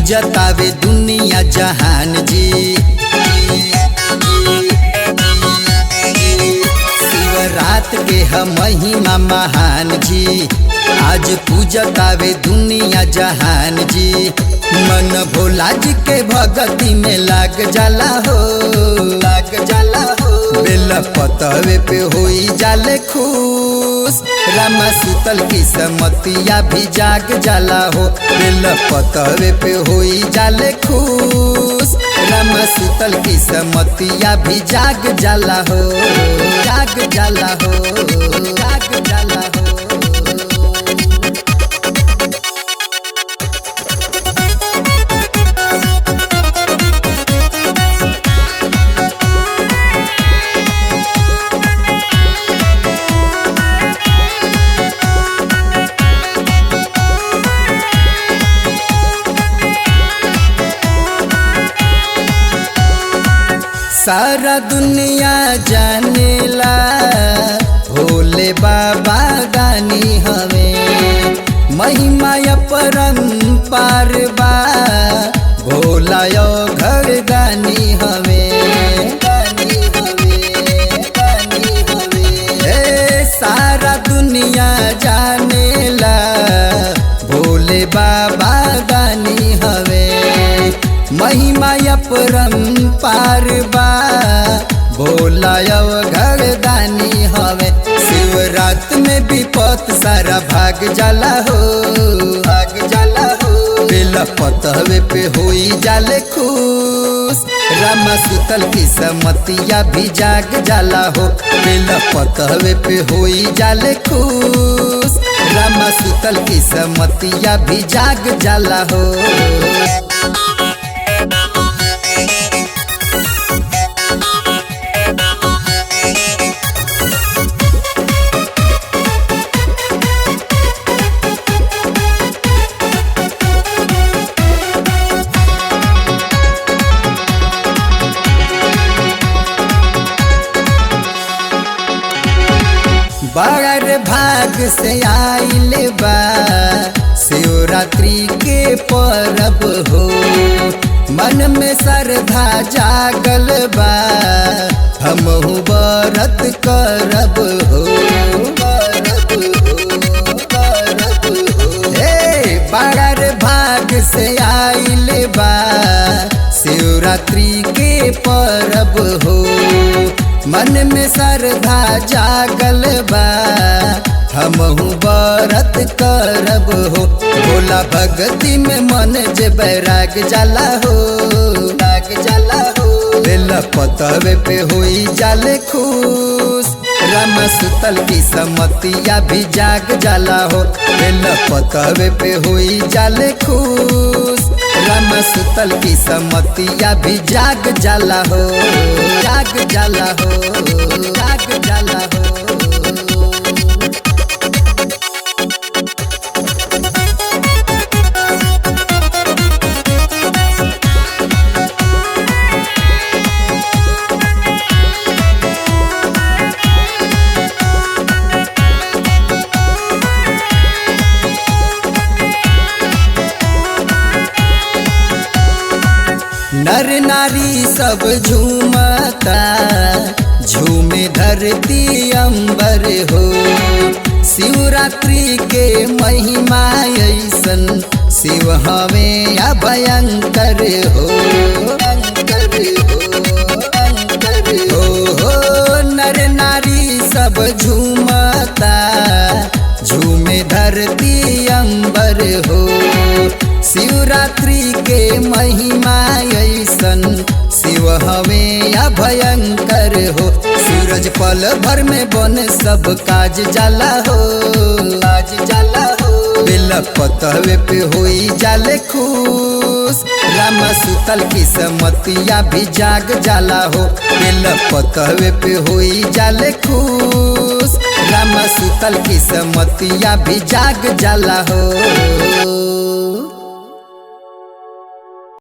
पूजतावे दुनिया जहान जी। शिवरात के हम महिमा महान जी, आज पूजतावे दुनिया जहान जी। मन भोला जी के भगती में लाग जाला हो, लाग जाला हो। बेल पतवे पे होई जाले खुश, रामा सुतल की समतिया भी जाग जाला हो। बेल पतवे पे होई जाले खुश, रामा सुतल की समतिया भी जाग जाला हो, जाग जाला हो, जाग जाला हो। सारा दुनिया जानेला भोले बाबा गानी हमें, महिमा अपरंपार बा भोला यो घर गानी हमें, गानी हमें, गानी हमें। सारा दुनिया जानेला भोले बाबा गानी हमें, महिमा अपरंपार बा भोला यो घर दानी हवे। शिवरात में विपत सारा भाग जाला हो, भाग जाला हो। बेल पतवे पे होई जाले खुश, रामा सुतल की समतिया भी जाग जाला हो। बेल पतवे पे होई जाले खुश, रामा सुतल की समतिया भी जाग जाला हो। बड़ भाग से आइल बा शिवरात्रि के परब हो, मन में श्रद्धा जागल बा हमहु व्रत करब हो, करब हो, करब हो। हे बड़ भाग से आइल बा शिवरात्रि के परब हो, मन में श्रद्धा जागल बा हमहु व्रत करब हो। भोला भगती में मन जे बैराग जाला हो, लाग जाला हो। बेल पतवे पे होई जाले खुश, रामा सुतल की समतिया भी जाग जाला हो। बेल पतवे पे होई जाले खुश, रामा सुतल की समतिया भी जाग जाला हो, जाग जाला हो, जाग जाला हो। नर नारी सब झूमता, झूमे धरती अंबर हो। शिवरात्रि के महिमा ऐसन, शिव हमें अभयंकर हो, अंकर हो, अंकर हो। नर नारी सब झूमता, झूमे धरती अंबर हो। शिवरात्रि के महिमा ऐसन, शिव हमें अभयंकर हो। सूरज पल भर में बन सब काज जाला हो, काज जाला हो। बेल पतवे पे होई जाले खुश, रामा सुतल की समतिया भी जाग जाला हो। बेल पतवे पे होई जाले खुश, रामा सुतल की समतिया भी जाग जाला हो।